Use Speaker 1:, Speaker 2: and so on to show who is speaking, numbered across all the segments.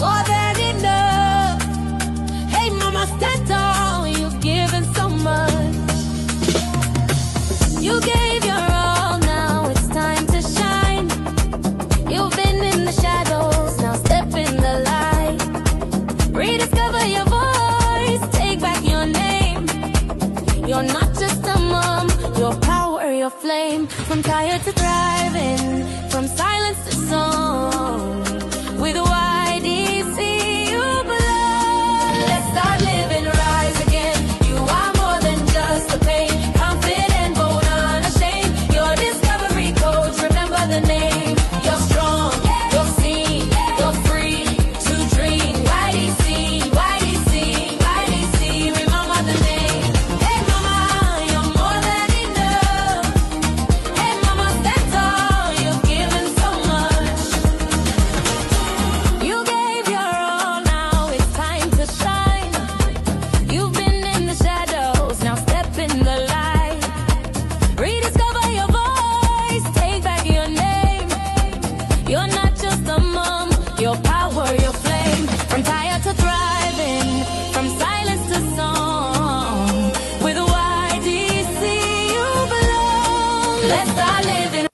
Speaker 1: more than enough. Hey, mama, stand tall. You've given so much. You gave your all, now it's time to shine. You've been in the shadows, now step in the light. Rediscover your voice, take back your name. You're not just a mom, your power, your flame. From tired to thriving, from silence to song. With YDC you belong. Let's start living, rise again. You are more than just a pain. Confident, bold, unashamed. Your discovery coach, remember the name. You're strong, you're seen, you're free to dream. YDC, YDC, YDC, remember the name. Hey mama, you're more than enough. Hey mama, stand tall, you've given so much. You gave your all, now it's time to shine. You've been in the shadows, now step in the light. Rediscover your voice, take back your name. You're not just a mom, your power, your flame. From tired to thriving, from silence to song. With YDC you belong. Let's start living.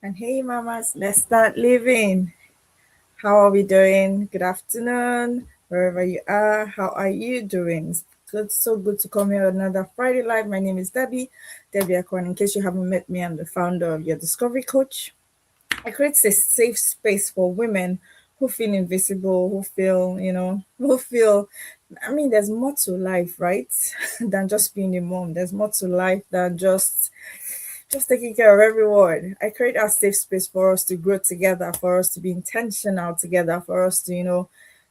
Speaker 2: And hey, mamas, let's start living. How are we doing? Good afternoon, wherever you are. How are you doing? It's good, so good to come here another Friday Live. My name is Debbie Akon. In case you haven't met me, I'm the founder of Your Discovery Coach. I create a safe space for women who feel invisible, there's more to life, right? than just being a mom. There's more to life than just taking care of everyone. I create a safe space for us to grow together, for us to be intentional together, for us to,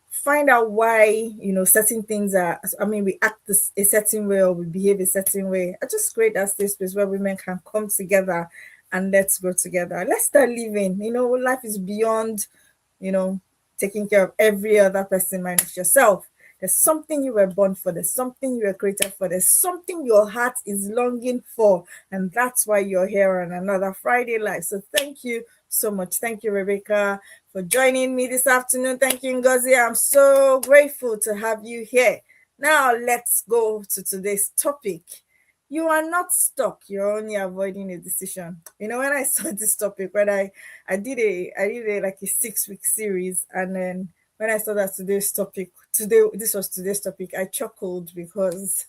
Speaker 2: find out why, certain things we act a certain way or we behave a certain way. I just create that safe space where women can come together and let's grow together. Let's start living. Life is beyond, taking care of every other person minus yourself. There's something you were born for. There's something you were created for. There's something your heart is longing for. And that's why you're here on another Friday Live. So thank you so much. Thank you, Rebecca, for joining me this afternoon. Thank you, Ngozi. I'm so grateful to have you here. Now let's go to today's topic. You are not stuck. You're only avoiding a decision. When I saw this topic, when I did a like a 6-week series, and then when I saw that this was today's topic, I chuckled because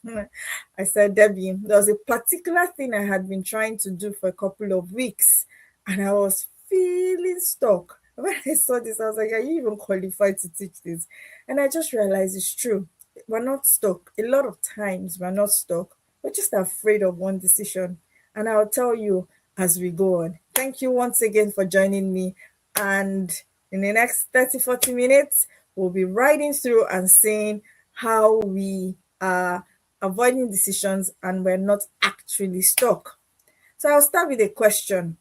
Speaker 2: I said, Debbie, there was a particular thing I had been trying to do for a couple of weeks, and I was feeling stuck. When I saw this, I was like, are you even qualified to teach this? And I just realized it's true. We're not stuck. A lot of times we're not stuck. We're just afraid of one decision. And I'll tell you as we go on. Thank you once again for joining me. And in the next 30-40 minutes, we'll be riding through and seeing how we are avoiding decisions and we're not actually stuck. So I'll start with a question.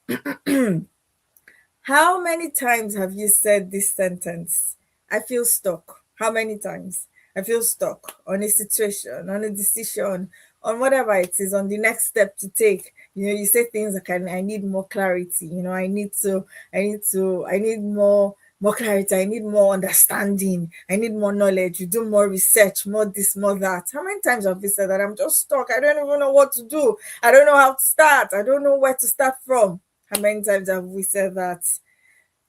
Speaker 2: How many times have you said this sentence? I feel stuck. How many times? I feel stuck on a situation, on a decision, on whatever it is, on the next step to take. You say things like, I need more clarity. I need more clarity. I need more understanding. I need more knowledge. You do more research, more this, more that. How many times have you said that? I'm just stuck. I don't even know what to do. I don't know how to start. I don't know where to start from. How many times have we said that?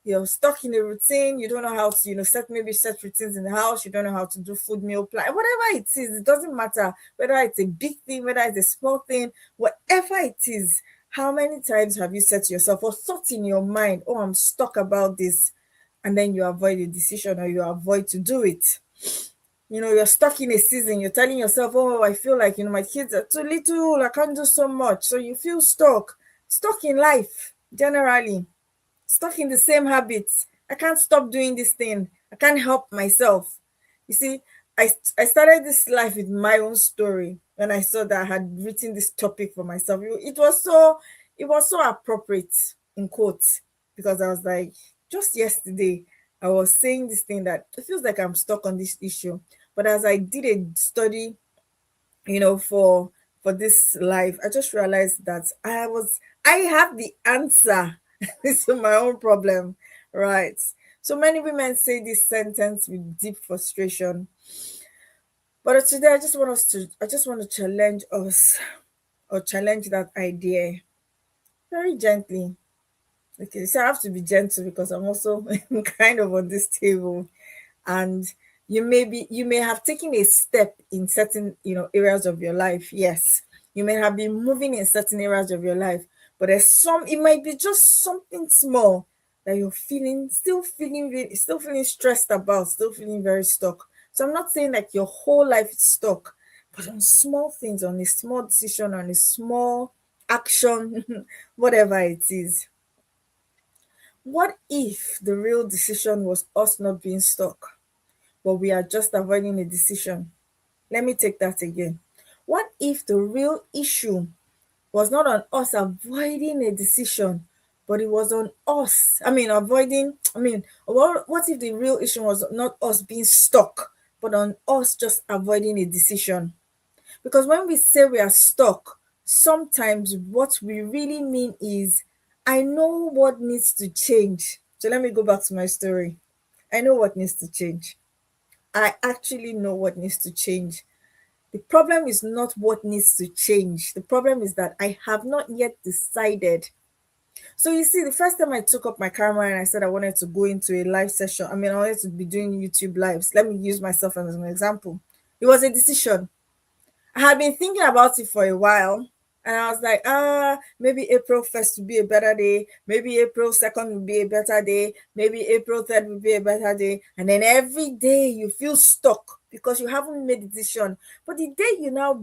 Speaker 2: You're stuck in a routine. You don't know how to, set routines in the house. You don't know how to do food meal plan. Whatever it is, it doesn't matter whether it's a big thing, whether it's a small thing, whatever it is. How many times have you said to yourself or thought in your mind, oh, I'm stuck about this, and then you avoid a decision or you avoid to do it? You're stuck in a season. You're telling yourself, oh, I feel like, my kids are too little. I can't do so much. So you feel stuck in life generally. Stuck in the same habits. I can't stop doing this thing. I can't help myself. You see, I started this life with my own story when I saw that I had written this topic for myself. It was so appropriate, in quotes, because I was like, just yesterday, I was saying this thing that it feels like I'm stuck on this issue. But as I did a study, for this life, I just realized that I have the answer to my own problem. Right. So many women say this sentence with deep frustration. But today I just want to challenge us, or challenge that idea very gently. Okay, so I have to be gentle because I'm also kind of on this table, and you may have taken a step in certain areas of your life. Yes, you may have been moving in certain areas of your life, but there's some, it might be just something small that you're feeling, still feeling stressed about, still feeling very stuck. So I'm not saying like your whole life is stuck, but on small things, on a small decision, on a small action, whatever it is. What if the real decision was us not being stuck, but we are just avoiding a decision? Let me take that again. What if the real issue was not on us avoiding a decision, but it was on us? What if the real issue was not us being stuck, but on us just avoiding a decision? Because when we say we are stuck, sometimes what we really mean is, I know what needs to change. So let me go back to my story. I know what needs to change. I actually know what needs to change. The problem is not what needs to change. The problem is that I have not yet decided. So you see, the first time I took up my camera and I said I wanted to go into a live session, I wanted to be doing YouTube lives. Let me use myself as an example. It was a decision. I had been thinking about it for a while, and I was like, maybe April 1st would be a better day. Maybe April 2nd would be a better day. Maybe April 3rd would be a better day. And then every day you feel stuck because you haven't made a decision. But the day you now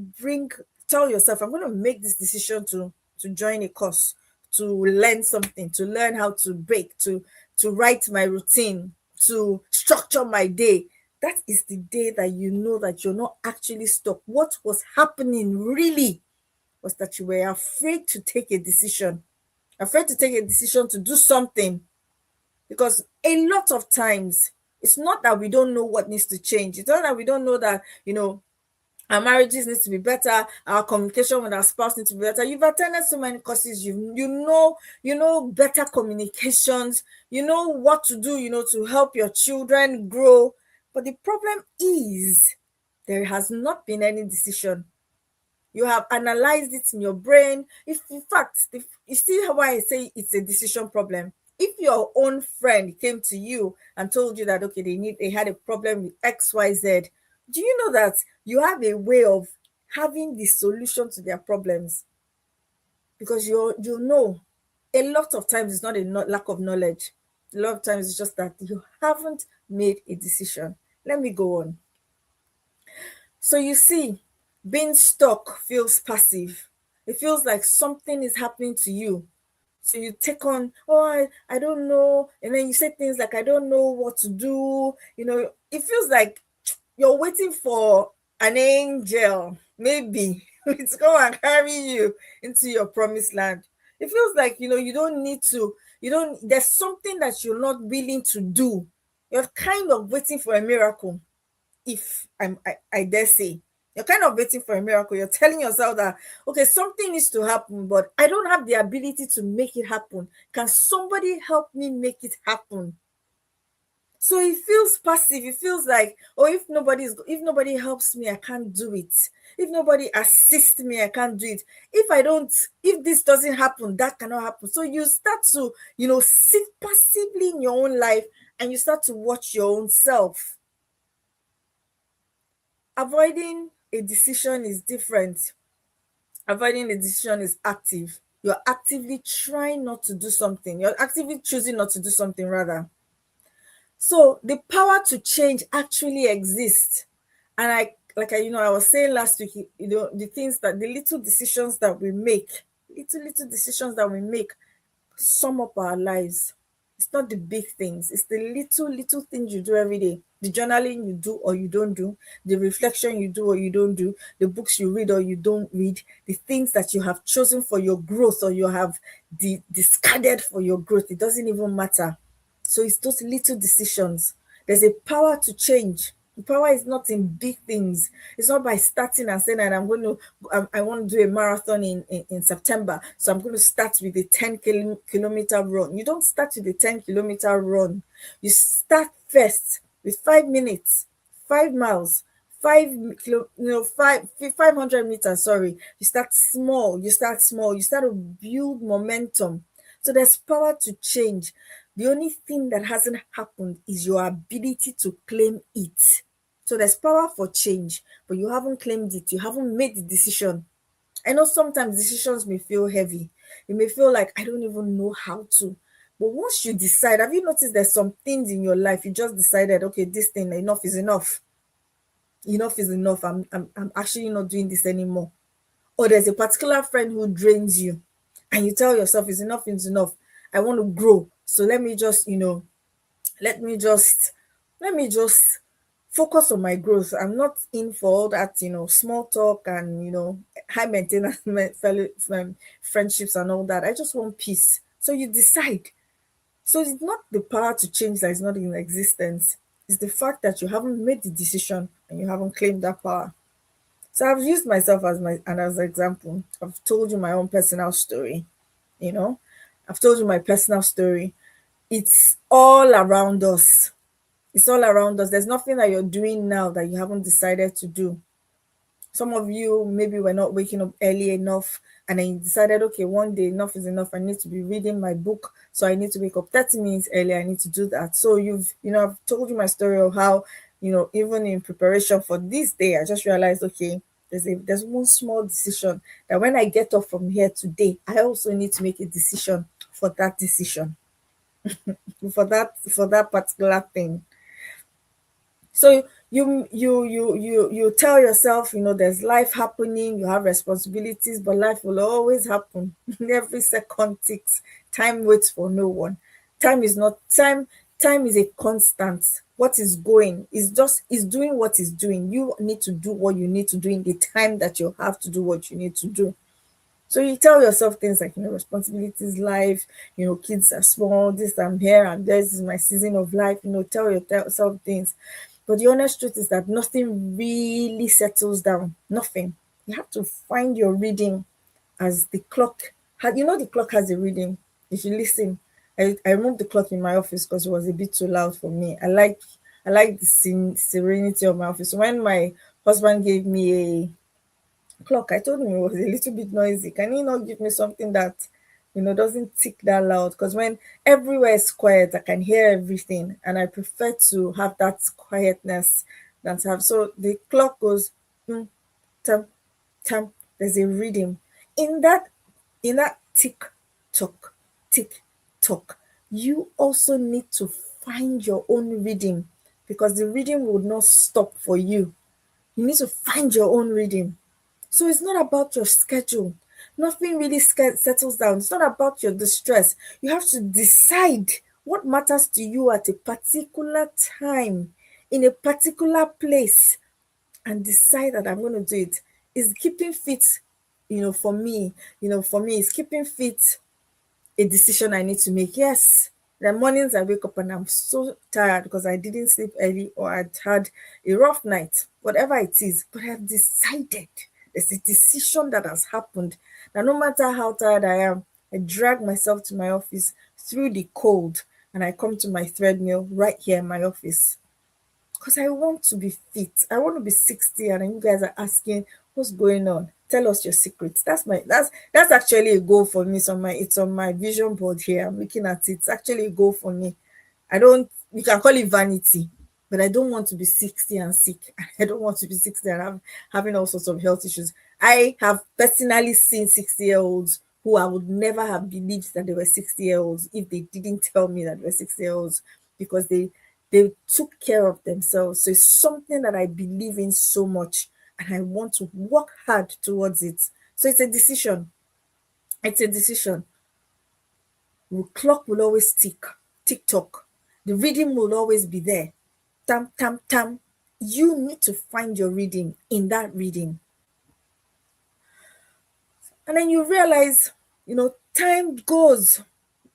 Speaker 2: tell yourself, I'm going to make this decision to join a course, to learn something, to learn how to bake, to write my routine, to structure my day. That is the day that you know that you're not actually stuck. What was happening really was that you were afraid to take a decision, afraid to take a decision to do something. Because a lot of times, it's not that we don't know what needs to change. It's not that we don't know that, our marriages need to be better, our communication with our spouse needs to be better. You've attended so many courses, you know better communications, you know what to do, to help your children grow. But the problem is, there has not been any decision. You have analyzed it in your brain. If in fact, if you see why I say it's a decision problem. If your own friend came to you and told you that, okay, they had a problem with XYZ, do you know that you have a way of having the solution to their problems? Because you know, a lot of times it's not a lack of knowledge. A lot of times it's just that you haven't made a decision. Let me go on. So you see, being stuck feels passive. It feels like something is happening to you. So you take on, oh, I don't know. And then you say things like, I don't know what to do. It feels like you're waiting for an angel, maybe, to come and carry you into your promised land. It feels like, you don't need to, there's something that you're not willing to do. You're kind of waiting for a miracle, if I dare say. You're kind of waiting for a miracle. You're telling yourself that, okay, something needs to happen, but I don't have the ability to make it happen. Can somebody help me make it happen? So it feels passive. It feels like, oh, if nobody helps me, I can't do it. If nobody assists me, I can't do it. If this doesn't happen, that cannot happen. So you start to, sit passively in your own life, and you start to watch your own self. Avoiding a decision is different. Avoiding a decision is active. You're actively trying not to do something. You're actively choosing not to do something, rather. So the power to change actually exists. And I was saying last week, the little decisions that we make, little decisions that we make sum up our lives. It's not the big things, it's the little things you do every day. The journaling you do or you don't do, the reflection you do or you don't do, the books you read or you don't read, the things that you have chosen for your growth or you have discarded for your growth. It doesn't even matter. So it's those little decisions. There's a power to change. The power is not in big things. It's not by starting and saying that I want to do a marathon in September. So I'm going to start with a 10 kilometer run. You don't start with a 10 kilometer run. You start first with 5 minutes, 5 miles, 500 meters. Sorry. You start small. You start small. You start to build momentum. So there's power to change. The only thing that hasn't happened is your ability to claim it. So there's power for change, but you haven't claimed it. You haven't made the decision. I know sometimes decisions may feel heavy. You may feel like I don't even know how to. But once you decide, have you noticed there's some things in your life you just decided, okay, this thing, enough is enough. Enough is enough. I'm actually not doing this anymore. Or there's a particular friend who drains you, and you tell yourself, it's enough, it's enough. I want to grow. So let me just let me just focus on my growth. I'm not in for all that, small talk and high maintenance fellow friendships and all that. I just want peace. So you decide. So it's not the power to change that is not in existence. It's the fact that you haven't made the decision and you haven't claimed that power. So I've used myself as an example. I've told you my own personal story. You know, I've told you my personal story. It's all around us. It's all around us. There's nothing that you're doing now that you haven't decided to do. Some of you maybe were not waking up early enough, and then you decided, okay, one day enough is enough. I need to be reading my book, so I need to wake up 30 minutes early. I need to do that. So I've told you my story of how, even in preparation for this day, I just realized, okay, there's one small decision that when I get up from here today, I also need to make a decision for that decision, for that particular thing. So you tell yourself, there's life happening, you have responsibilities, but life will always happen. Every second ticks. Time waits for no one. Time is not time. Time is a constant. What is going is doing what is doing. You need to do what you need to do in the time that you have to do what you need to do. So you tell yourself things like, responsibilities, life, kids are small, this, I'm here, and this is my season of life, tell yourself things. But the honest truth is that nothing really settles down. Nothing. You have to find your reading as the clock. The clock has a reading. If you listen, I removed the clock in my office because it was a bit too loud for me. I like the serenity of my office. When my husband gave me a clock, I told him it was a little bit noisy. Can he not give me something that, doesn't tick that loud? Because when everywhere is quiet, I can hear everything, and I prefer to have that quietness than to have. So the clock goes, tam, tam. There's a rhythm in that tick tock. You also need to find your own rhythm, because the rhythm would not stop for you. You need to find your own rhythm. So it's not about your schedule. Nothing really settles down. It's not about your distress. You have to decide what matters to you at a particular time, in a particular place, and decide that I'm going to do it. Is keeping fit, for me, is keeping fit a decision I need to make. Yes, the mornings I wake up and I'm so tired because I didn't sleep early or I'd had a rough night, whatever it is, but I've decided. There's a decision that has happened that no matter how tired I am, I drag myself to my office through the cold, and I come to my treadmill right here in my office because I want to be fit. I want to be 60, and then you guys are asking, what's going on? Tell us your secrets. That's actually a goal for me. It's on my vision board here. I'm looking at it. It's actually a goal for me. I don't You can call it vanity, but I don't want to be 60 and sick. I don't want to be 60 and having all sorts of health issues. I have personally seen 60-year-olds who I would never have believed that they were 60-year-olds if they didn't tell me that they were 60-year-olds, because they took care of themselves. So it's something that I believe in so much, and I want to work hard towards it. So it's a decision. It's a decision. The clock will always tick tock. The reading will always be there. Tam, tam, tam. You need to find your reading in that reading. And then you realize, time goes.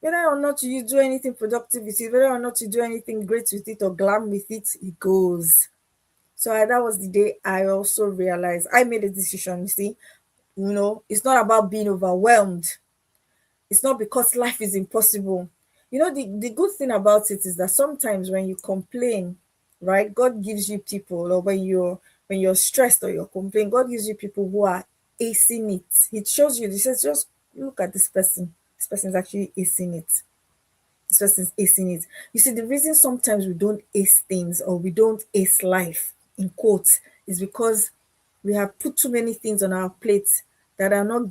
Speaker 2: Whether or not you do anything productive with it, whether or not you do anything great with it or glam with it, it goes. So that was the day I also realized I made a decision. You see, it's not about being overwhelmed. It's not because life is impossible. The good thing about it is that sometimes when you complain, right, God gives you people, or when you're stressed or you're complaining, God gives you people who are acing it. It shows you, he says, just look at this person. This person is actually acing it. This person's acing it. You see, the reason sometimes we don't ace things, or we don't ace life, in quotes, is because we have put too many things on our plates that are not,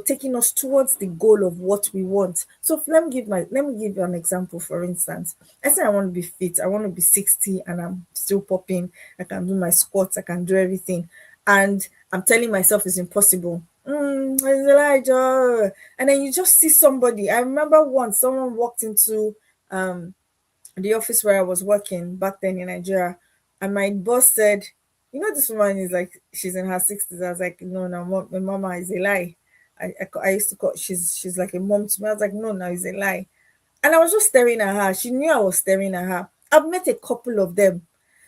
Speaker 2: taking us towards the goal of what we want. So let me give you an example. For instance, I say I want to be fit. I want to be 60 and I'm still popping. I can do my squats. I can do everything, and I'm telling myself it's impossible. It's Elijah. And then you just see somebody. I remember once someone walked into the office where I was working back then in Nigeria, and my boss said, this woman is like, she's in her 60s. I was like, no, no, my mama is a lie. I used to call, she's like a mom to me. I was like, no, no, it's a lie. And I was just staring at her. She knew I was staring at her. I've met a couple of them.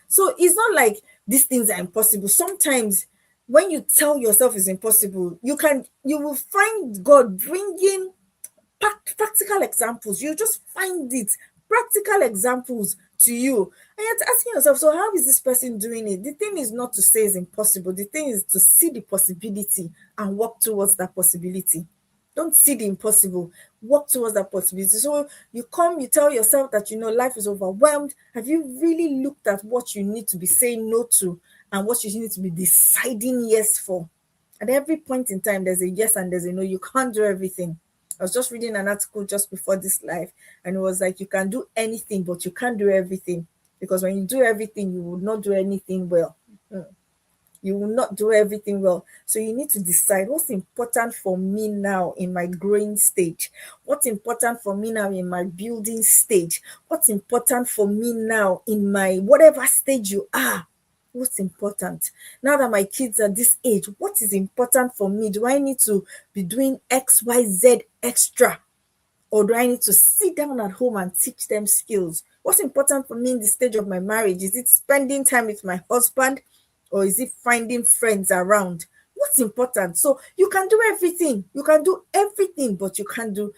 Speaker 2: So it's not like these things are impossible. Sometimes when you tell yourself it's impossible, you will find God bringing practical examples. You just find it, practical examples to you, and you're asking yourself, so how is this person doing it? The thing is not to say it's impossible. The thing is to see the possibility and work towards that possibility. Don't see the impossible, work towards that possibility. So you tell yourself that life is overwhelmed. Have you really looked at what you need to be saying no to, and what you need to be deciding yes for? At every point in time, there's a yes and there's a no. You can't do everything. I was just reading an article just before this live, and it was like, you can do anything, but you can't do everything. Because when you do everything, you will not do anything well. You will not do everything well. So you need to decide what's important for me now in my growing stage. What's important for me now in my building stage. What's important for me now in my whatever stage you are. What's important now that my kids are this age? What is important for me? Do I need to be doing XYZ extra, or do I need to sit down at home and teach them skills? What's important for me in the stage of my marriage? Is it spending time with my husband, or is it finding friends around? What's important? So you can do everything. You can do everything, but you can do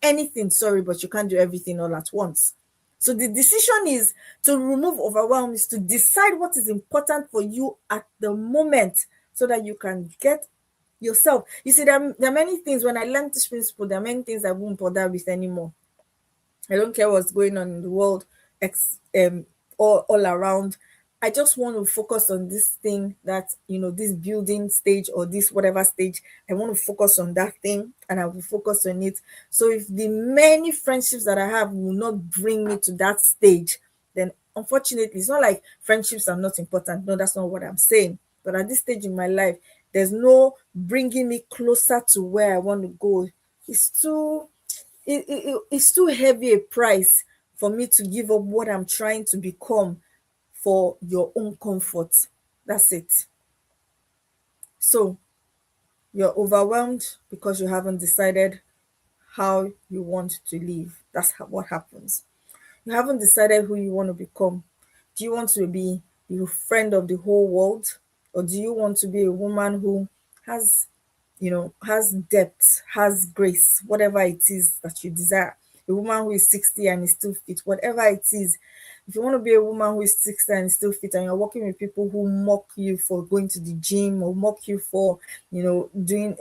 Speaker 2: anything, sorry, but you can't do everything all at once. So the decision is to remove overwhelm, is to decide what is important for you at the moment, so that you can get yourself. You see, there are many things. When I learned this principle, there are many things I won't bother with anymore. I don't care what's going on in the world, all around. I just want to focus on this thing, that this building stage, or this whatever stage. I want to focus on that thing, and I will focus on it. So if the many friendships that I have will not bring me to that stage, then unfortunately, it's not like friendships are not important. No, that's not what I'm saying. But at this stage in my life, there's no bringing me closer to where I want to go. It's too it's too heavy a price for me to give up what I'm trying to become for your own comfort. That's it. So you're overwhelmed because you haven't decided how you want to live. That's what happens. You haven't decided who you want to become. Do you want to be the friend of the whole world? Or do you want to be a woman who has has depth, has grace, whatever it is that you desire? A woman who is 60 and is still fit, whatever it is. If you want to be a woman who is 60 and is still fit, and you're working with people who mock you for going to the gym, or mock you for, doing,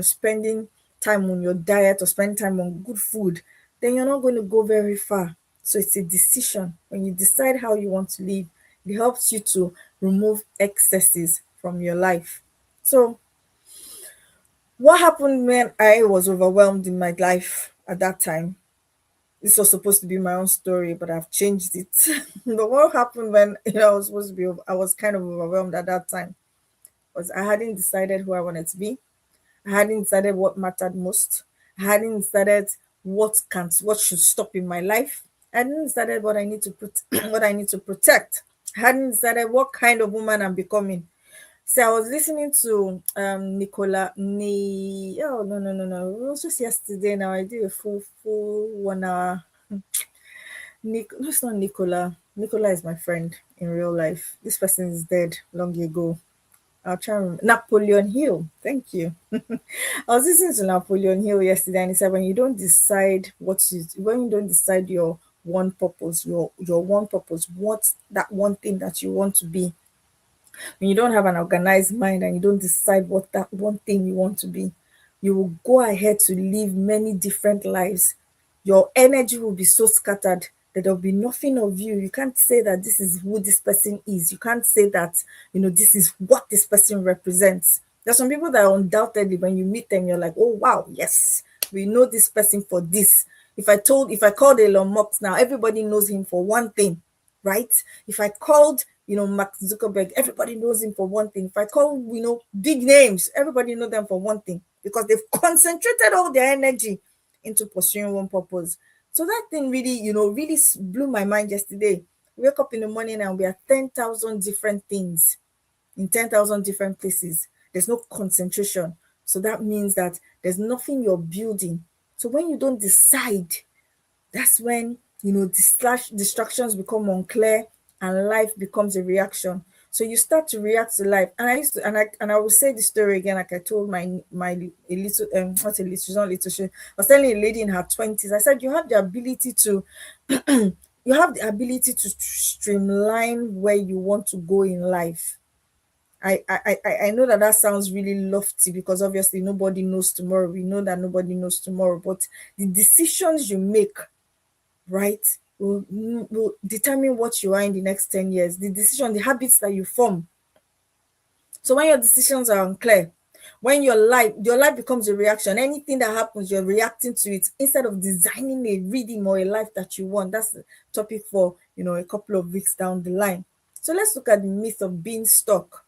Speaker 2: spending time on your diet, or spending time on good food, then you're not going to go very far. So it's a decision. When you decide how you want to live, it helps you to remove excesses from your life. So what happened when I was overwhelmed in my life at that time? This was supposed to be my own story, but I've changed it. But what happened when I was supposed to be, I was kind of overwhelmed at that time, was I hadn't decided who I wanted to be. I hadn't decided what mattered most. I hadn't decided what should stop in my life. I hadn't decided what I need to put what I need to protect. I hadn't decided what kind of woman I'm becoming. So I was listening to Nicola Ni oh no. It was just yesterday. Now I did a full 1 hour. No, it's not Nicola. Nicola is my friend in real life. This person is dead long ago. I'll try and Napoleon Hill. Thank you. I was listening to Napoleon Hill yesterday, and he said, when you don't decide your one purpose, your one purpose, what that one thing that you want to be, when you don't have an organized mind and you don't decide what that one thing you want to be, you will go ahead to live many different lives. Your energy will be so scattered that there'll be nothing of you. You can't say that this is who this person is. You can't say that, this is what this person represents. There's some people that undoubtedly, when you meet them, you're like, oh, wow, yes, we know this person for this. If I called Elon Musk now, everybody knows him for one thing, right? If I called, Mark Zuckerberg, everybody knows him for one thing. If I call, big names, everybody know them for one thing because they've concentrated all their energy into pursuing one purpose. So that thing really, really blew my mind yesterday. Wake up in the morning and we are 10,000 different things in 10,000 different places. There's no concentration. So that means that there's nothing you're building. So when you don't decide, that's when distractions become unclear and life becomes a reaction. So you start to react to life. And I used to, and I will say the story again, like I told my a little not a little, she's not little, I was telling a lady in her 20s. I said, you have the ability to you have the ability to streamline where you want to go in life. I know that that sounds really lofty because obviously nobody knows tomorrow. We know that nobody knows tomorrow, but the decisions you make, right, will determine what you are in the next 10 years. The decision, the habits that you form. So when your decisions are unclear, when your life becomes a reaction, anything that happens, you're reacting to it instead of designing a rhythm or a life that you want. That's the topic for a couple of weeks down the line. So let's look at the myth of being stuck.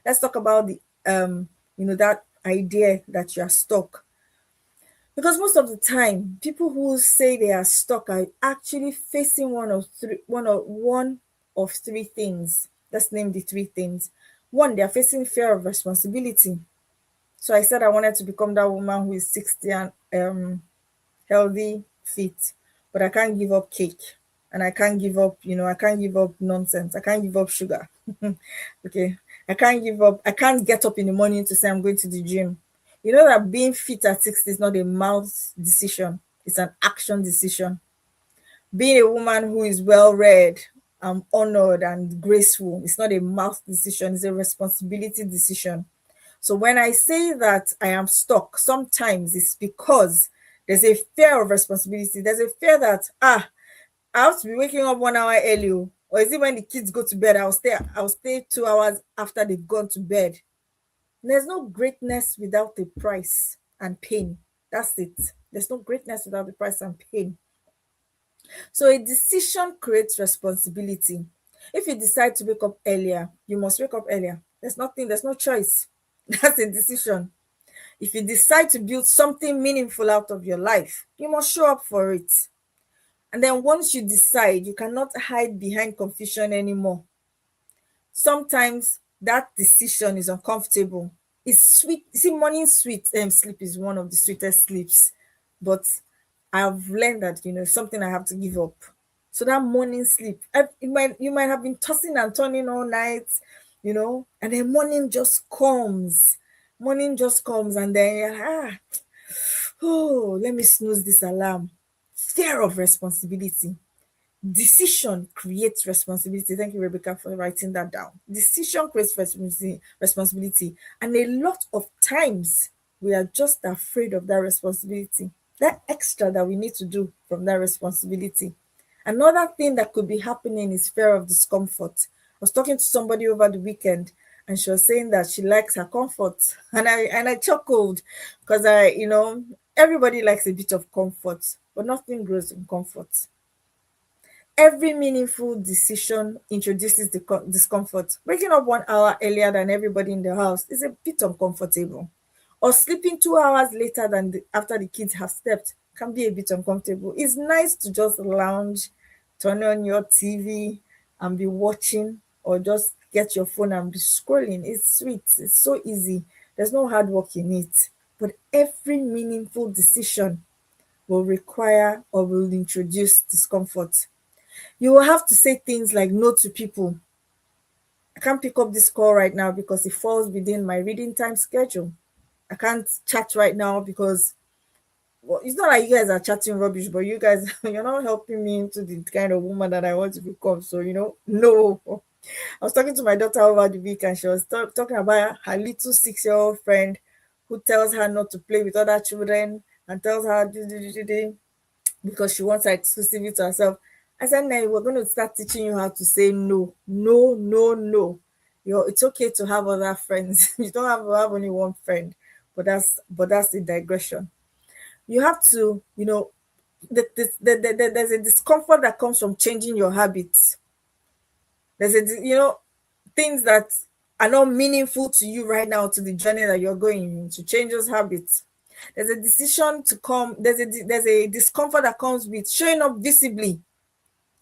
Speaker 2: Let's talk about the that idea that you are stuck. Because most of the time, people who say they are stuck are actually facing one of three things. Let's name the three things. One, they are facing fear of responsibility. So I said I wanted to become that woman who is 60 and healthy, fit, but I can't give up cake. And I can't give up, I can't give up nonsense. I can't give up sugar. Okay. I can't get up in the morning to say I'm going to the gym. You know that being fit at 60 is not a mouth decision, it's an action decision. Being a woman who is well read, honored, and graceful, it's not a mouth decision, it's a responsibility decision. So when I say that I am stuck, sometimes it's because there's a fear of responsibility. There's a fear that I have to be waking up 1 hour early, or is it when the kids go to bed? I'll stay 2 hours after they've gone to bed. There's no greatness without the price and pain. That's it. There's no greatness without the price and pain. So a decision creates responsibility. If you decide to wake up earlier, you must wake up earlier. There's no choice. That's a decision. If you decide to build something meaningful out of your life, you must show up for it. And then once you decide, you cannot hide behind confusion anymore. Sometimes that decision is uncomfortable. It's sweet. See, morning sleep is one of the sweetest sleeps. But I've learned that something I have to give up. So that morning sleep, you might have been tossing and turning all night, and then morning just comes. Morning just comes, and then let me snooze this alarm. Fear of responsibility. Decision creates responsibility. Thank you, Rebecca, for writing that down. Decision creates responsibility. And a lot of times we are just afraid of that responsibility, that extra that we need to do from that responsibility. Another thing that could be happening is fear of discomfort. I was talking to somebody over the weekend and she was saying that she likes her comfort. And I chuckled because everybody likes a bit of comfort, but nothing grows in comfort. Every meaningful decision introduces the discomfort. Waking up 1 hour earlier than everybody in the house is a bit uncomfortable. Or sleeping 2 hours later than after the kids have slept can be a bit uncomfortable. It's nice to just lounge, turn on your TV and be watching, or just get your phone and be scrolling. It's sweet. It's so easy. There's no hard work in it. But every meaningful decision will require or will introduce discomfort. You will have to say things like no to people. I can't pick up this call right now because it falls within my reading time schedule. I can't chat right now because, well, it's not like you guys are chatting rubbish, but you guys, you're not helping me into the kind of woman that I want to become. So, no. I was talking to my daughter over the week and she was talking about her little 6-year-old friend who tells her not to play with other children and tells her because she wants her exclusivity to herself. I said, "No, we're going to start teaching you how to say no, no, no, no. It's okay to have other friends. You don't have to have only one friend." But that's the digression. You have to, there's a discomfort that comes from changing your habits. There's things that are not meaningful to you right now, to the journey that you're going in, to change those habits. There's a decision to come. There's a discomfort that comes with showing up visibly,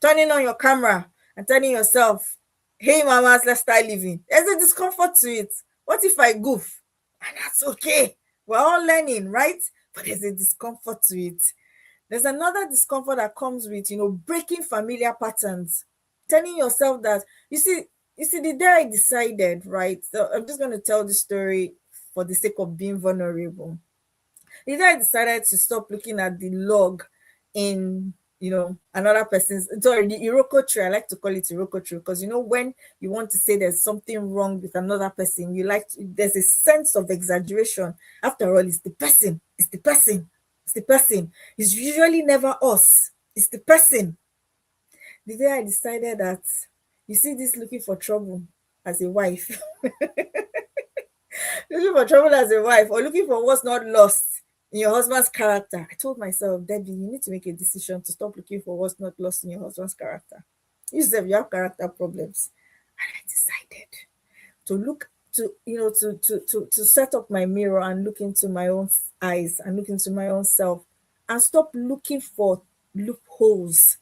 Speaker 2: turning on your camera and telling yourself, "Hey mamas, let's start living." There's a discomfort to it. What if I goof? And that's okay. We're all learning, right? But there's a discomfort to it. There's another discomfort that comes with, breaking familiar patterns. Telling yourself that, you see, the day I decided, right? So I'm just going to tell the story for the sake of being vulnerable. The day I decided to stop looking at the log in, another person's, sorry, the Iroko tree. I like to call it Iroko tree because, when you want to say there's something wrong with another person, there's a sense of exaggeration. After all, it's the person, it's the person, it's the person. It's usually never us, it's the person. The day I decided that, you see, this looking for trouble as a wife, looking for trouble as a wife, or looking for what's not lost in your husband's character. I told myself, Debbie, you need to make a decision to stop looking for what's not lost in your husband's character. You have character problems. And I decided to look to, to set up my mirror and look into my own eyes and look into my own self and stop looking for loopholes.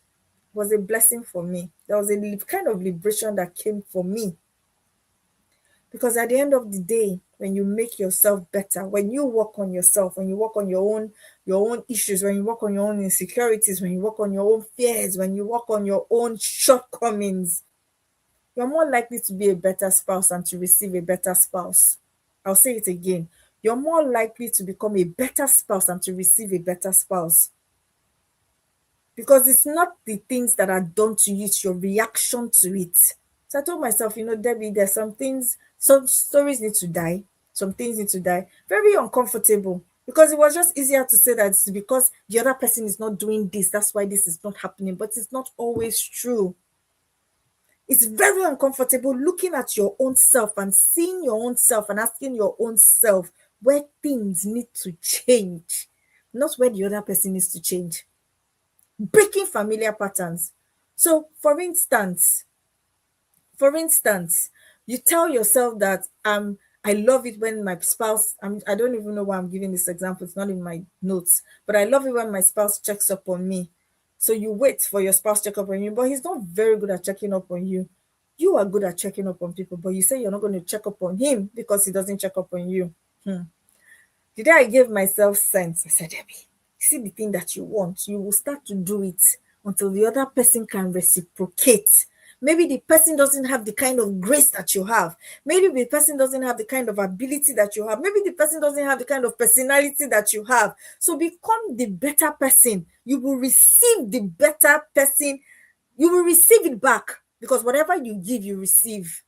Speaker 2: It was a blessing for me. There was a kind of liberation that came for me. Because at the end of the day, when you make yourself better, when you work on yourself, when you work on your own issues, when you work on your own insecurities, when you work on your own fears, when you work on your own shortcomings, you're more likely to be a better spouse and to receive a better spouse. I'll say it again. You're more likely to become a better spouse and to receive a better spouse. Because it's not the things that are done to you, it's your reaction to it. So I told myself, Debbie, there's some stories need to die. Some things need to die. Very uncomfortable. Because it was just easier to say that it's because the other person is not doing this. That's why this is not happening. But it's not always true. It's very uncomfortable looking at your own self and seeing your own self and asking your own self where things need to change, not where the other person needs to change. Breaking familiar patterns. So, for instance, you tell yourself that I love it when my spouse, I don't even know why I'm giving this example, it's not in my notes, but I love it when my spouse checks up on me. So you wait for your spouse to check up on you, but he's not very good at checking up on you. You are good at checking up on people, but you say you're not going to check up on him because he doesn't check up on you. The day I gave myself sense, I said, Debbie, see the thing that you want, you will start to do it until the other person can reciprocate. Maybe the person doesn't have the kind of grace that you have. Maybe the person doesn't have the kind of ability that you have. Maybe the person doesn't have the kind of personality that you have. So become the better person. You will receive the better person. You will receive it back because whatever you give, you receive.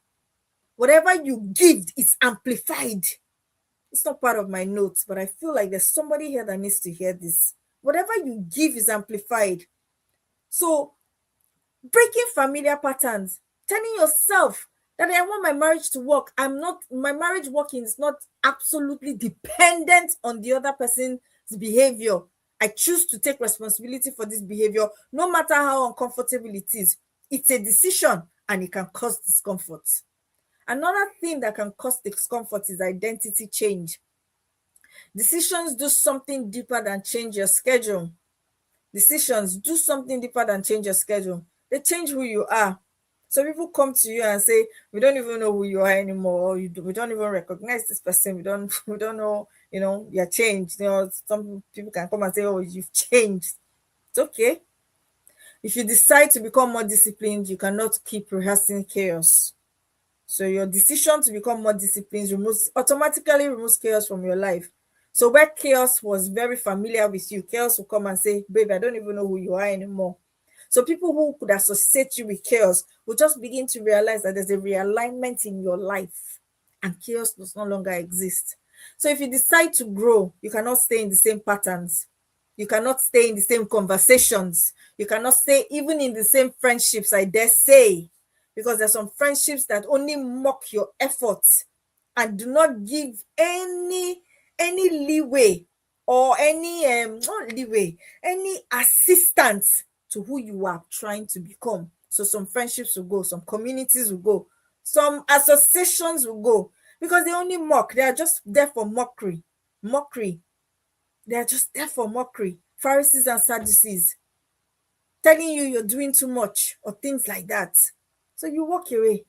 Speaker 2: Whatever you give is amplified. It's not part of my notes, but I feel like there's somebody here that needs to hear this. Whatever you give is amplified. So, breaking familiar patterns, telling yourself that I want my marriage to work. My marriage working is not absolutely dependent on the other person's behavior. I choose to take responsibility for this behavior, no matter how uncomfortable it is. It's a decision and it can cause discomfort. Another thing that can cause discomfort is identity change. Decisions do something deeper than change your schedule. Decisions do something deeper than change your schedule. They change who you are. So people come to you and say, we don't even know who you are anymore. We don't even recognize this person. We don't know, you're changed. Some people can come and say, oh, you've changed. It's okay. If you decide to become more disciplined, you cannot keep rehearsing chaos. So your decision to become more disciplined automatically removes chaos from your life. So where chaos was very familiar with you, chaos will come and say, baby, I don't even know who you are anymore. So people who could associate you with chaos will just begin to realize that there's a realignment in your life and chaos does no longer exist. So if you decide to grow, you cannot stay in the same patterns. You cannot stay in the same conversations. You cannot stay even in the same friendships, I dare say, because there's some friendships that only mock your efforts and do not give any leeway or any not leeway, any assistance to who you are trying to become. So some friendships will go, some communities will go, some associations will go, because they only mock. They are just there for mockery. Mockery. They are just there for mockery. Pharisees and Sadducees telling you you're doing too much or things like that. So you walk away.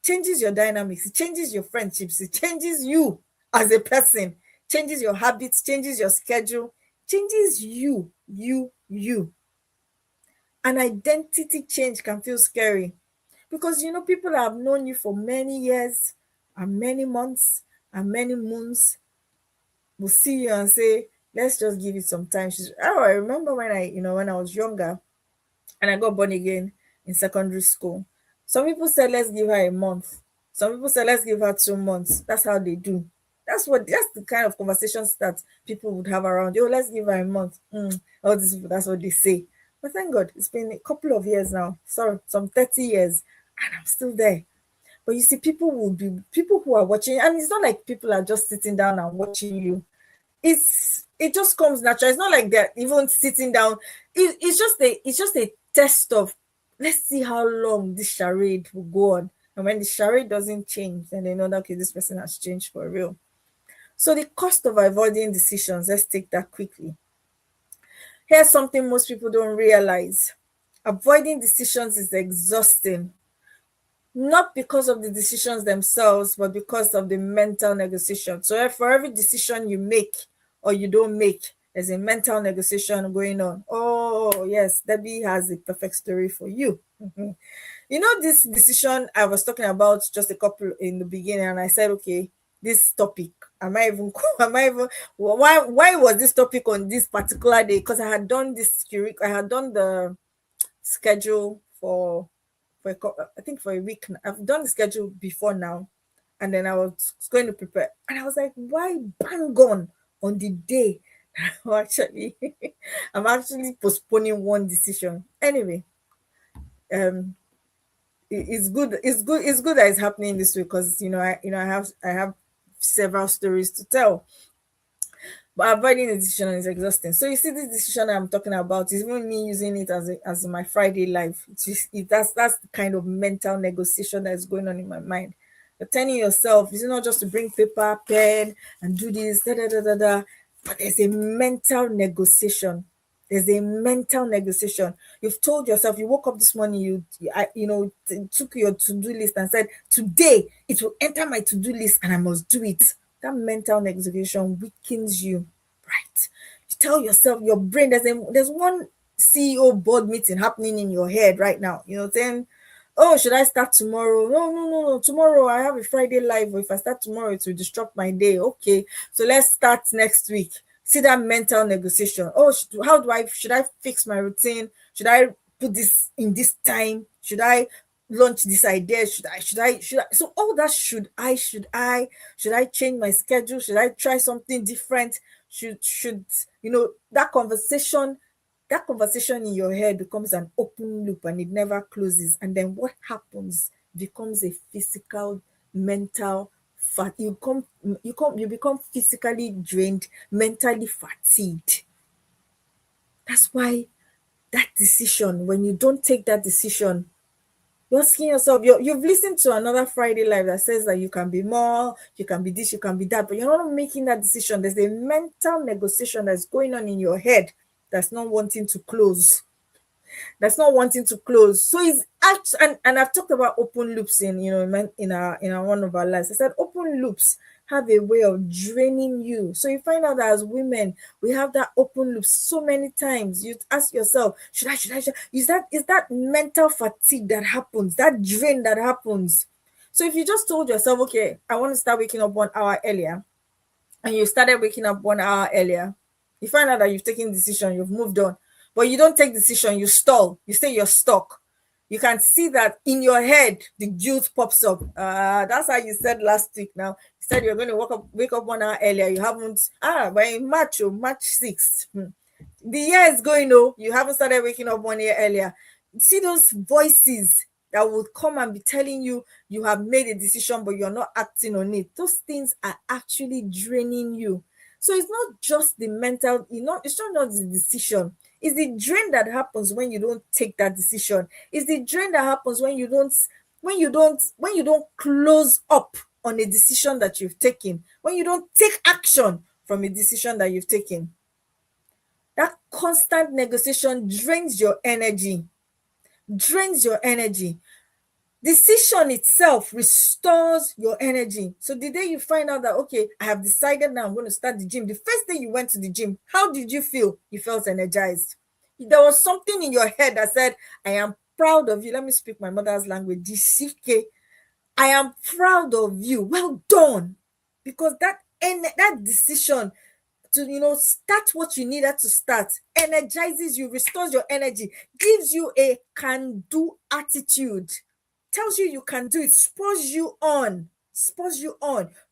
Speaker 2: Changes your dynamics, it changes your friendships, it changes you as a person, changes your habits, changes your schedule, changes you. An identity change can feel scary because people have known you for many years and many months and many moons will see you and say, let's just give it some time. I remember when I was younger and I got born again in secondary school. Some people said, let's give her a month. Some people said, let's give her 2 months. That's how they do. That's the kind of conversations that people would have around. Yo, let's give her a month. All these people, that's what they say. But thank God, it's been a couple of years now. Sorry, some 30 years, and I'm still there. But you see, people who are watching, and it's not like people are just sitting down and watching you. It just comes natural. It's not like they're even sitting down. It's just a test of, let's see how long this charade will go on. And when the charade doesn't change, then they know that, okay, this person has changed for real. So the cost of avoiding decisions, let's take that quickly. Here's something most people don't realize. Avoiding decisions is exhausting, not because of the decisions themselves, but because of the mental negotiation. So for every decision you make or you don't make, there's a mental negotiation going on. Oh, yes, Debbie has a perfect story for you. This decision I was talking about just a couple in the beginning, and I said, okay, this topic, why was this topic on this particular day? Because I had done the schedule I think for a week. I've done the schedule before now, and then I was going to prepare, and I was like, why bang on the day I'm actually I'm actually postponing one decision. Anyway, um it's good that it's happening this way, because I have several stories to tell. But avoiding a decision is exhausting. So you see, this decision I'm talking about is even me using it as my Friday life. That's the kind of mental negotiation that is going on in my mind. You're telling yourself, it's not just to bring paper, pen, and do this, da da da da da. But there's a mental negotiation. There's a mental negotiation. You've told yourself, you woke up this morning, took your to-do list and said, today it will enter my to-do list and I must do it. That mental negotiation weakens you, right? You tell yourself, your brain, there's one CEO board meeting happening in your head right now, saying, oh, should I start tomorrow? No, no, no, no. Tomorrow I have a Friday live. If I start tomorrow, it will disrupt my day. Okay, so let's start next week. See that mental negotiation. Oh, should I fix my routine? Should I put this in this time? Should I launch this idea? Should I? So all that should I change my schedule? Should I try something different? Should that conversation in your head becomes an open loop and it never closes. And then what happens becomes a physical, mental fat. You become physically drained, mentally fatigued. That's why that decision, when you don't take that decision, you're asking yourself, you've listened to another Friday live that says that you can be more, you can be this, you can be that, but you're not making that decision. There's a mental negotiation that's going on in your head that's not wanting to close. So and I've talked about open loops in one of our lives. I said open loops have a way of draining you. So you find out that as women, we have that open loop so many times. You ask yourself, should I? Is that mental fatigue that happens, that drain that happens. So if you just told yourself, okay, I want to start waking up 1 hour earlier, and you started waking up 1 hour earlier, you find out that you've taken decision, you've moved on, but you don't take decision, you stall, you say you're stuck. You can see that in your head, the guilt pops up. That's how you said last week. Now you said you're going to wake up 1 hour earlier. You haven't. But in March, March 6th, the year is going. Oh, you haven't started waking up 1 year earlier. See those voices that will come and be telling you you have made a decision but you're not acting on it. Those things are actually draining you. So it's not just the mental, it's not the decision. It's the drain that happens when you don't take that decision. It's the drain that happens when you don't close up on a decision that you've taken, when you don't take action from a decision that you've taken. That constant negotiation drains your energy. Decision itself restores your energy. So the day you find out that, okay, I have decided now I'm going to start the gym, the first day you went to the gym, how did you feel? You felt energized. There was something in your head that said, I am proud of you. Let me speak my mother's language. Jisike, I am proud of you. Well done. Because that decision to start what you needed to start energizes you, restores your energy, gives you a can do attitude, tells you can do it, spurs you on,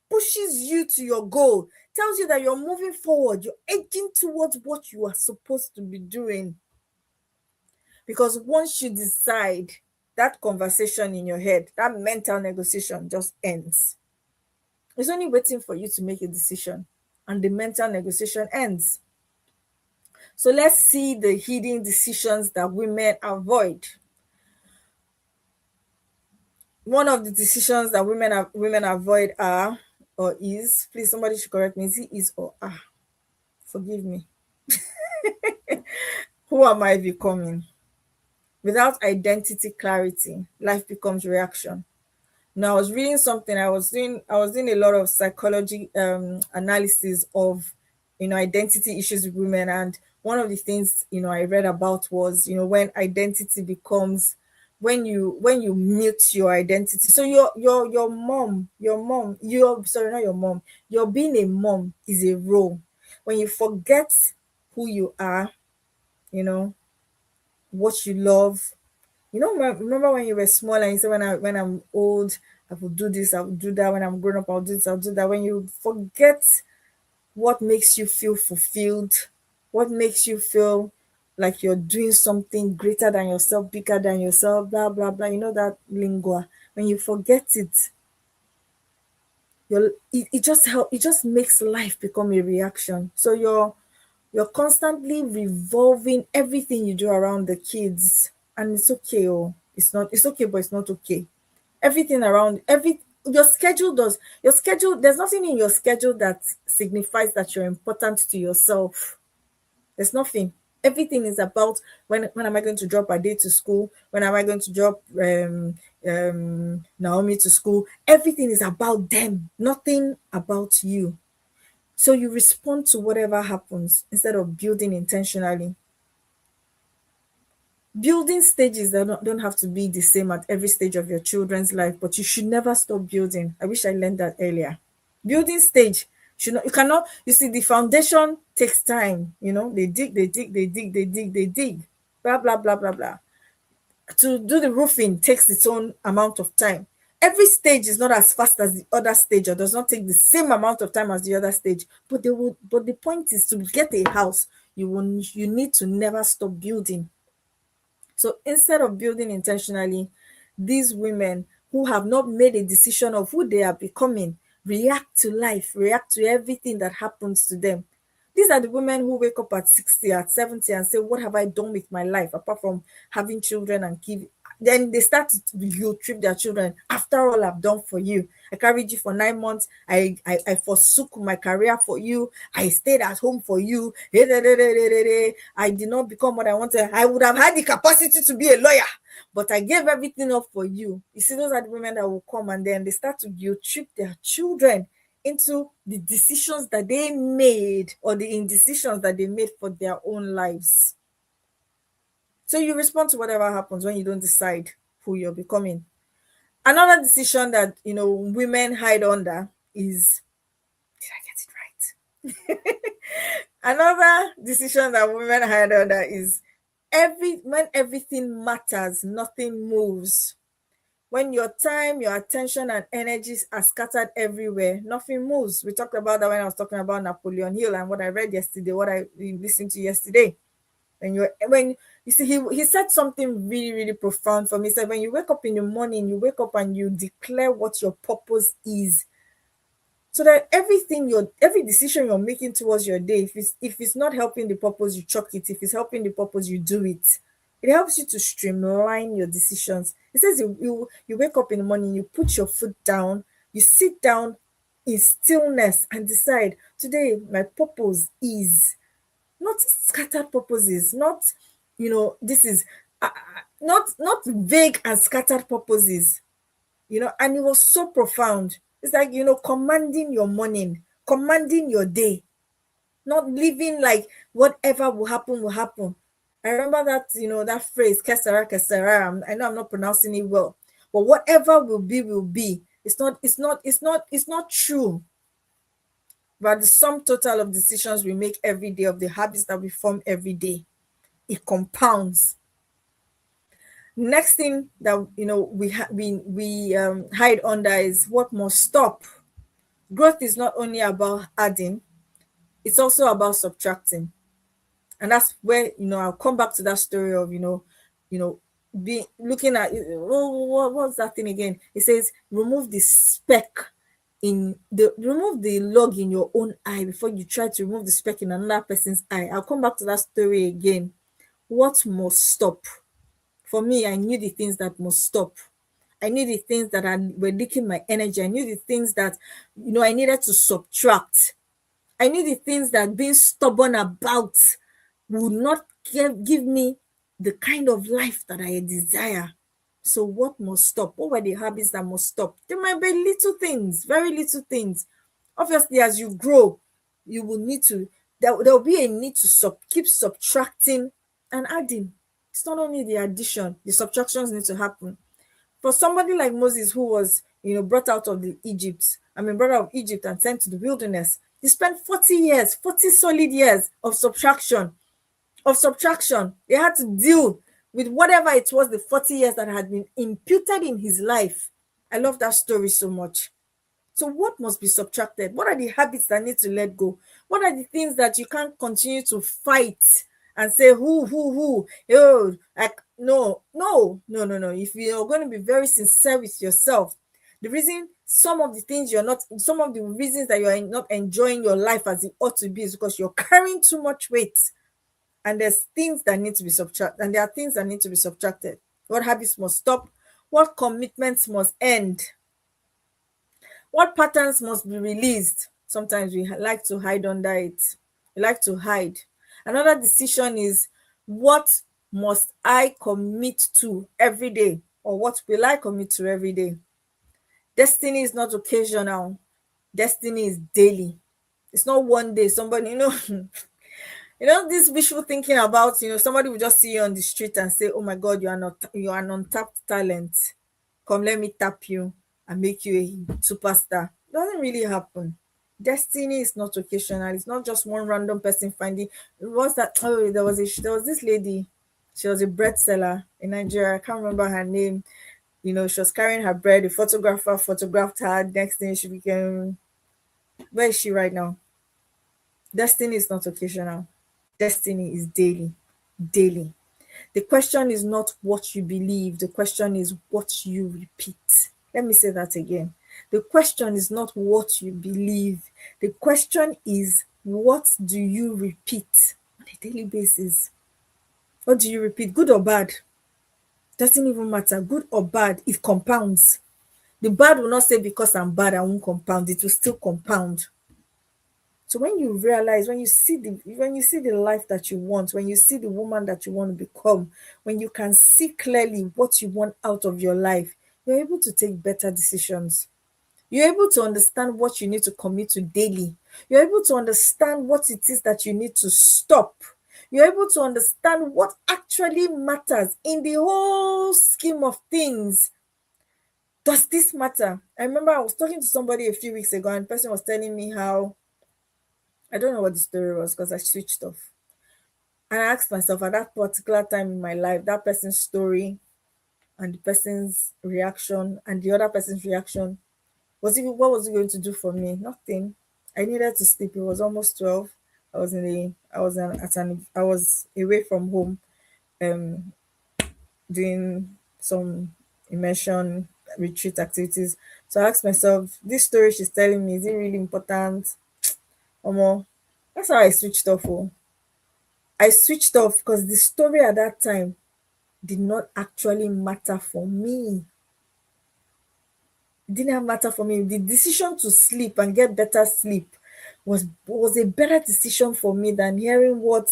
Speaker 2: pushes you to your goal, tells you that you're moving forward, you're edging towards what you are supposed to be doing. Because once you decide, that conversation in your head, that mental negotiation just ends. It's only waiting for you to make a decision, and the mental negotiation ends. So let's see the hidden decisions that women avoid. One of the decisions that women avoid are, or is, please somebody should correct me, is it is or are? Forgive me. Who am I becoming? Without identity clarity, life becomes reaction. Now I was reading something. I was doing a lot of psychology analysis of identity issues with women, and one of the things I read about was when identity becomes, when you mute your identity. So your mom, you're sorry, not your mom, you're being a mom is a role. When you forget who you are, you know what you love. Remember when you were small and you said, when I'm old, I will do this, I will do that. When I'm grown up, I'll do this, I'll do that. When you forget what makes you feel fulfilled, what makes you feel like you're doing something greater than yourself, bigger than yourself, blah blah blah. That lingua. When you forget it, it just makes life become a reaction. So you're constantly revolving everything you do around the kids, and it's okay. It's okay, but it's not okay. Everything around every your schedule, there's nothing in your schedule that signifies that you're important to yourself. There's nothing. Everything is about, when am I going to drop a day to school? When am I going to drop Naomi to school? Everything is about them, nothing about you. So you respond to whatever happens instead of building intentionally. Building stages that don't have to be the same at every stage of your children's life, but you should never stop building. I wish I learned that earlier. Building stage should not, you cannot, you see, the foundation takes time. They dig, blah blah blah blah blah. To do the roofing takes its own amount of time. Every stage is not as fast as the other stage, or does not take the same amount of time as the other stage. But the point is, to get a house, you need to never stop building. So instead of building intentionally, these women who have not made a decision of who they are becoming react to life, react to everything that happens to them. These are the women who wake up at 60, at 70 and say, what have I done with my life apart from having children and give? Then they start to guilt trip their children. After all I've done for you, I carried you for 9 months. I forsook my career for you. I stayed at home for you. I did not become what I wanted. I would have had the capacity to be a lawyer, but I gave everything up for you. You see, those are the women that will come and then they start to guilt trip their children into the decisions that they made or the indecisions that they made for their own lives. So you respond to whatever happens when you don't decide who you're becoming. Another decision that women hide under is, did I get it right? Another decision that women hide under is, when everything matters, nothing moves. When your time, your attention, and energies are scattered everywhere, nothing moves. We talked about that when I was talking about Napoleon Hill and what I read yesterday, what I listened to yesterday. When you see, he said something really, really profound for me. He said, when you wake up in the morning, you wake up and you declare what your purpose is, so that every decision you're making towards your day, if it's not helping the purpose, you chuck it. If it's helping the purpose, you do it. It helps you to streamline your decisions. It says you wake up in the morning, you put your foot down, you sit down in stillness and decide, today my purpose is, not scattered purposes, not this is not vague and scattered purposes. And it was so profound. It's like, commanding your morning, commanding your day, not living like whatever will happen. I remember that phrase, kesara kesara. I know I'm not pronouncing it well, but whatever will be. It's not true. But the sum total of decisions we make every day, of the habits that we form every day, it compounds. Next thing that we hide under is what must stop. Growth is not only about adding, it's also about subtracting. And that's where I'll come back to that story of be looking at, what's that thing again? It says remove the remove the log in your own eye before you try to remove the speck in another person's eye. I'll come back to that story again. What must stop? For me, I knew the things that must stop. I knew the things that were leaking my energy. I knew the things that I needed to subtract. I knew the things that being stubborn about would not give me the kind of life that I desire. So what must stop? What were the habits that must stop? There might be little things, very little things. Obviously, as you grow, you will need to, there will be a need to keep subtracting and adding. It's not only the addition, the subtractions need to happen. For somebody like Moses, who was brought out of brought out of Egypt and sent to the wilderness, he spent 40 years, 40 solid years of subtraction. He had to deal with whatever it was, the 40 years that had been imputed in his life. I love that story so much. So what must be subtracted? What are the habits that need to let go? What are the things that you can't continue to fight and say, who, oh, like, no. If you're going to be very sincere with yourself, the reason some of the reasons that you're not enjoying your life as it ought to be is because you're carrying too much weight. And there's things that need to be subtracted, and there are things that need to be subtracted. What habits must stop? What commitments must end? What patterns must be released? Sometimes we like to hide under it. We like to hide. Another decision is, what must I commit to every day? Or what will I commit to every day? Destiny is not occasional. Destiny is daily. It's not one day. Somebody, this wishful thinking about, somebody will just see you on the street and say, oh my God, you are an untapped talent. Come, let me tap you and make you a superstar. It doesn't really happen. Destiny is not occasional. It's not just one random person finding. What's that? Oh, there was this lady. She was a bread seller in Nigeria. I can't remember her name. She was carrying her bread. The photographer photographed her. Next thing she became. Where is she right now? Destiny is not occasional. Destiny is daily. Daily. The question is not what you believe. The question is what you repeat. Let me say that again. The question is not what you believe. The question is, what do you repeat on a daily basis? What do you repeat? Good or bad? Doesn't even matter. Good or bad, it compounds. The bad will not say because I'm bad, I won't compound. It will still compound. So when you realize, when you see the life that you want, when you see the woman that you want to become, when you can see clearly what you want out of your life, you're able to take better decisions. You're able to understand what you need to commit to daily. You're able to understand what it is that you need to stop. You're able to understand what actually matters in the whole scheme of things. Does this matter? I remember I was talking to somebody a few weeks ago, and the person was telling me how, I don't know what the story was because I switched off. And I asked myself at that particular time in my life, that person's story and the person's reaction and the other person's reaction, what was it going to do for me? Nothing. I needed to sleep. It was almost 12. I was away from home, um doing some immersion retreat activities. So I asked myself, this story she's telling me, is it really important? Omo, that's how I switched off. Oh. I switched off because the story at that time did not actually matter for me. It didn't matter for me. The decision to sleep and get better sleep was a better decision for me than hearing what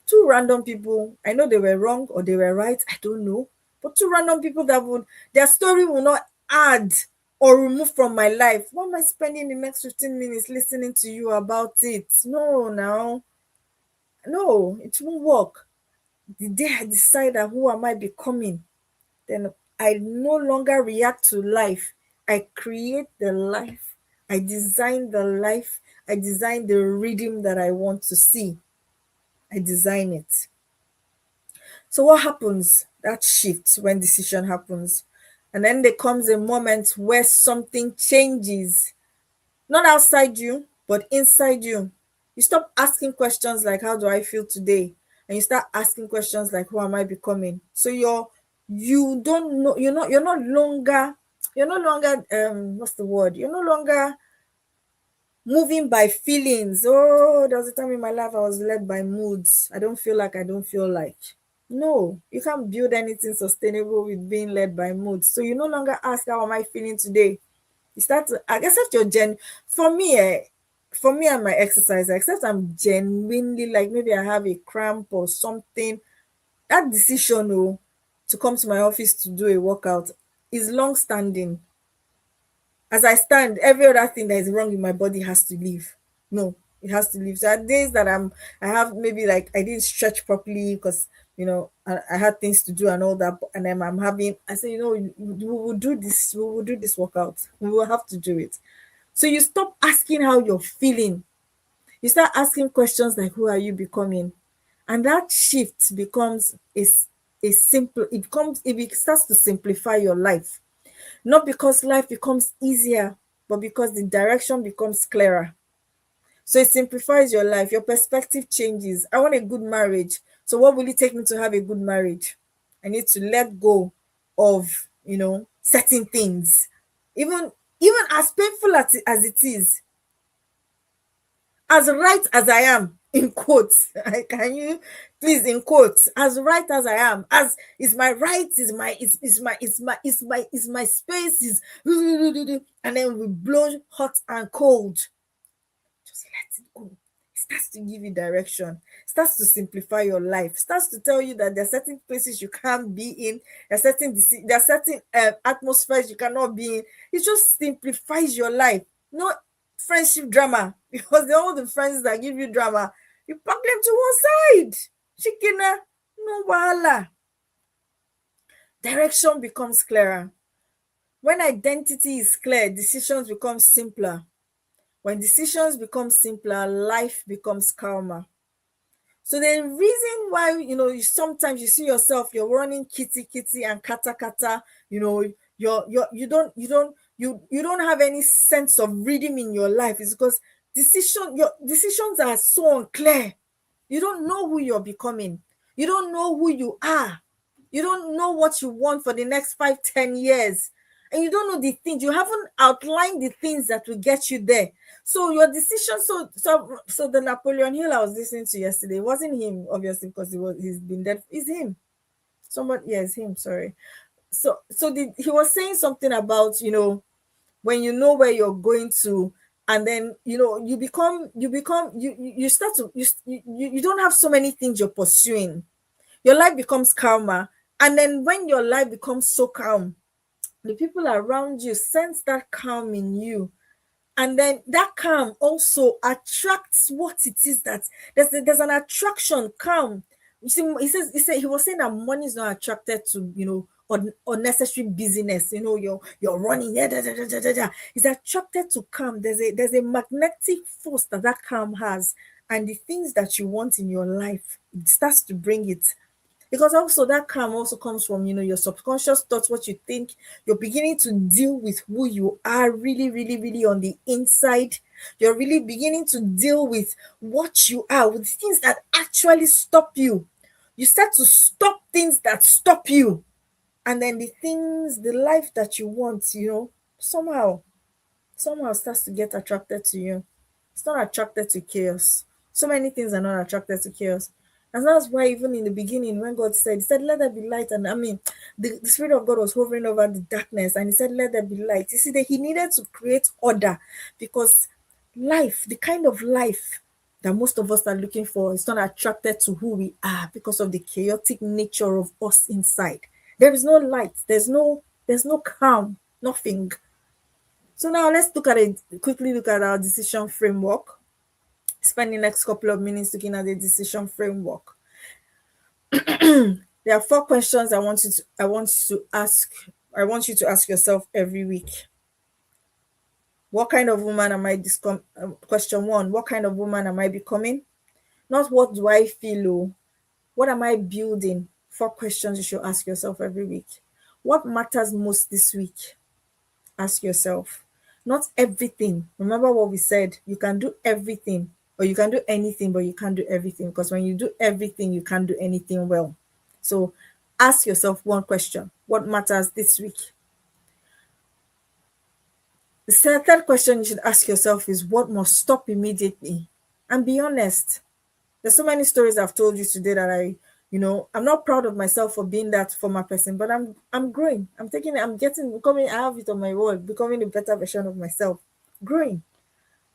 Speaker 2: two random people, I know they were wrong or they were right, I don't know, but two random people that would, their story will not add or remove from my life. Why am I spending the next 15 minutes listening to you about it? No, now, no, it won't work. The day I decide that who am I becoming, then I no longer react to life. I create the life. I design the life. I design the rhythm that I want to see. I design it. So what happens? That shifts when decision happens. And then there comes a moment where something changes, not outside you, but inside you. You stop asking questions like, how do I feel today? And you start asking questions like, who am I becoming? So you don't know, you're no longer what's the word? You're no longer moving by feelings. Oh, there was a time in my life I was led by moods. I don't feel like. No, you can't build anything sustainable with being led by moods. So you no longer ask, how am I feeling today? You start to, I guess, if you're for me and my exercise, except I'm genuinely like, maybe I have a cramp or something, that decision, oh, to come to my office to do a workout is long standing. As I stand, every other thing that is wrong in my body has to leave. No, it has to leave. So at days that I have maybe like I didn't stretch properly because I had things to do and all that, and then I'm having. I say, we will do this. We will do this workout. We will have to do it. So you stop asking how you're feeling. You start asking questions like, "Who are you becoming?" And that shift becomes a simple. It starts to simplify your life, not because life becomes easier, but because the direction becomes clearer. So it simplifies your life, your perspective changes. I want a good marriage. So what will it take me to have a good marriage? I need to let go of, certain things. Even as painful as it is, as right as I am, in quotes, can you please, in quotes, as right as I am, as is my right, is my space, is and then we blow hot and cold. Just let it go. It starts to give you direction, starts to simplify your life, starts to tell you that there are certain places you can't be in, there are certain atmospheres you cannot be in. It just simplifies your life. Not friendship drama, because all the friends that give you drama, you pack them to one side. Chikina, no wahala. Direction becomes clearer. When identity is clear, decisions become simpler. When decisions become simpler, life becomes calmer. So the reason why sometimes you see yourself, you're running kitty kitty and kata kata, you don't have any sense of rhythm in your life, is because your decisions are so unclear. You don't know who you're becoming. You don't know who you are. You don't know what you want for the next 5, 10 years. And you don't know the things. You haven't outlined the things that will get you there. So your decision, so the Napoleon Hill I was listening to yesterday, it wasn't him, obviously, because he's been dead. It's him. Somebody, yeah, it's him, sorry. He was saying something about, when you know where you're going to, and then you start to you don't have so many things you're pursuing. Your life becomes calmer, and then when your life becomes so calm, the people around you sense that calm in you, and then that calm also attracts what it is that there's an attraction. Calm, you see, he was saying that money is not attracted to, unnecessary busyness. You're running, yeah, da, da, da, da, da, da. It's attracted to calm. There's a magnetic force that calm has, and the things that you want in your life, it starts to bring it. Because also that calm also comes from, your subconscious thoughts, what you think. You're beginning to deal with who you are really, really, really on the inside. You're really beginning to deal with what you are, with things that actually stop you. You start to stop things that stop you, and then the life that you want, somehow starts to get attracted to you. It's not attracted to chaos. So many things are not attracted to chaos. And that's why even in the beginning, when God said, He said, let there be light. And I mean, the Spirit of God was hovering over the darkness, and He said, let there be light. You see, that He needed to create order, because life, the kind of life that most of us are looking for, is not attracted to who we are because of the chaotic nature of us inside. There is no light, there's no calm, nothing. So now let's quickly look at our decision framework. Spend the next couple of minutes looking at the decision framework. There are 4 questions I want you to ask yourself every week. What kind of woman am I question 1, what kind of woman am I becoming? Not what do I feel, what am I building? 4 questions you should ask yourself every week. What matters most this week? Ask yourself. Not everything. Remember what we said, you can do everything, or you can do anything, but you can't do everything, because when you do everything, you can't do anything well. So ask yourself 1 question: what matters this week? The third question you should ask yourself is, what must stop immediately? And be honest. There's so many stories I've told you today that I'm not proud of myself for being that former person, but I'm growing. I'm taking it, I'm getting becoming, I have it on my wall, becoming a better version of myself. Growing.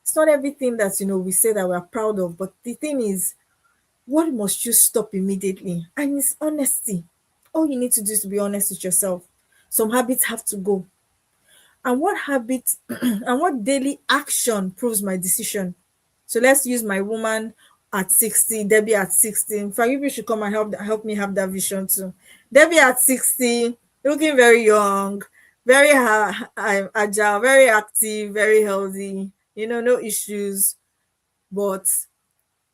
Speaker 2: It's not everything that we say that we're proud of, but the thing is, what must you stop immediately? And it's honesty. All you need to do is to be honest with yourself. Some habits have to go. And what habit and what daily action proves my decision? So let's use my woman at 60, Debbie at 60. In fact, you should come and help me have that vision too. Debbie at 60, looking very young, very agile, very active, very healthy, no issues. But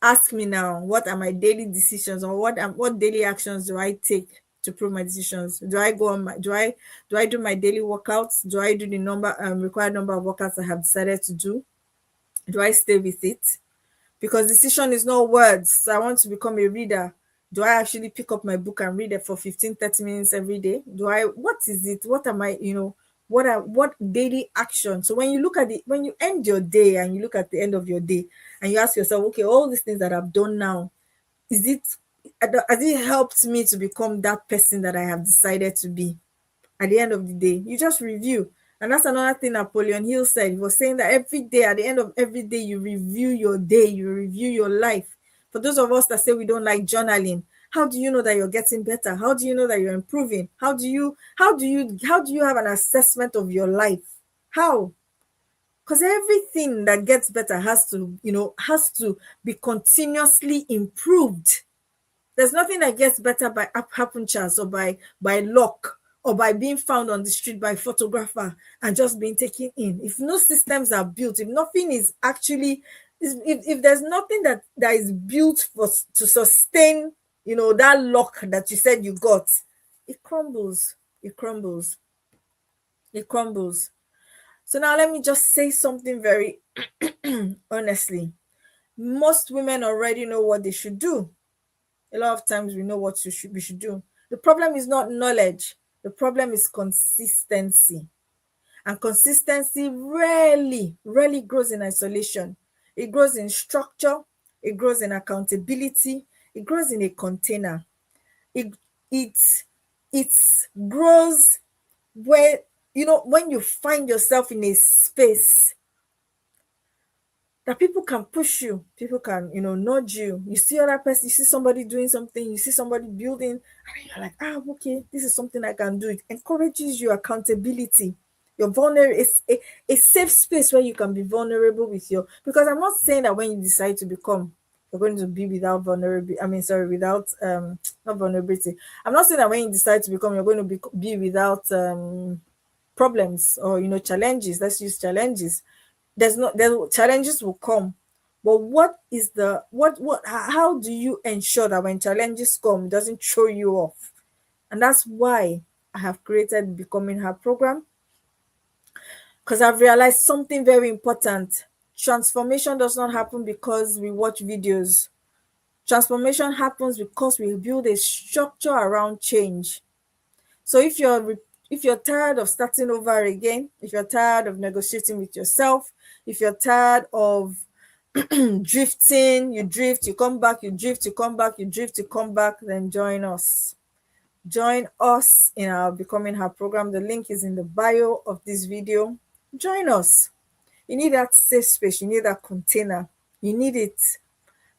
Speaker 2: ask me now, what are my daily decisions, or what daily actions do I take to prove my decisions? Do I go on my do I do my daily workouts? Do I do the required number of workouts I have decided to do? Do I stay with it? Because decision is not words. So I want to become a reader. Do I actually pick up my book and read it for 15-30 minutes every day? What is it? What am I, what daily action? So when you end your day, and you look at the end of your day, and you ask yourself, okay, all these things that I've done now, is it has it helped me to become that person that I have decided to be? At the end of the day, you just review. And that's another thing Napoleon Hill said. He was saying that every day, at the end of every day, you review your day, you review your life. For those of us that say we don't like journaling, how do you know that you're getting better? How do you know that you're improving? How do you have an assessment of your life? How? Because everything that gets better has to be continuously improved. There's nothing that gets better by happen chance, or by luck, or by being found on the street by a photographer and just being taken in. If no systems are built, if nothing is actually, if there's nothing that is built to sustain, that luck that you said you got, it crumbles. It crumbles. It crumbles. So now let me just say something very honestly. Most women already know what they should do. A lot of times we know what we should do. The problem is not knowledge. The problem is consistency. And consistency rarely grows in isolation. It grows in structure. It grows in accountability. It grows in a container. It it it grows where when you find yourself in a space that people can push you, people can, nudge you. You see other person, you see somebody doing something, you see somebody building, and then you're like, okay, this is something I can do. It encourages you accountability. You're vulnerable. It's a safe space where you can be vulnerable with your, because I'm not saying that when you decide to become, you're going to be without vulnerability. I mean, sorry, without not vulnerability. I'm not saying that when you decide to become, you're going to be without problems, or challenges. Let's use challenges. There challenges will come, but what is the what how do you ensure that when challenges come, it doesn't throw you off? And that's why I have created Becoming Her program, because I've realized something very important. Transformation does not happen because we watch videos. Transformation happens because we build a structure around change. So if you're tired of starting over again, if you're tired of negotiating with yourself, if you're tired of drifting, you drift, you come back, you drift, you come back, you drift, you come back, then join us. Join us in our Becoming Her program. The link is in the bio of this video. Join us. You need that safe space, you need that container. You need it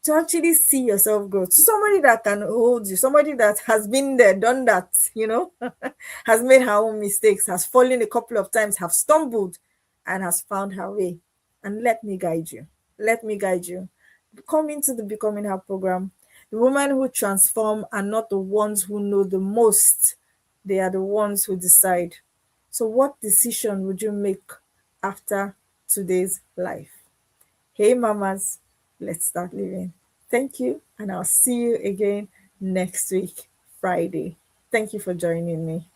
Speaker 2: to actually see yourself grow, to somebody that can hold you, somebody that has been there, done that, has made her own mistakes, has fallen a couple of times, have stumbled, and has found her way. And let me guide you. Let me guide you. Come into the Becoming Her program. The women who transform are not the ones who know the most, they are the ones who decide. So, what decision would you make after today's life? Hey, mamas, let's start living. Thank you, and I'll see you again next week, Friday. Thank you for joining me.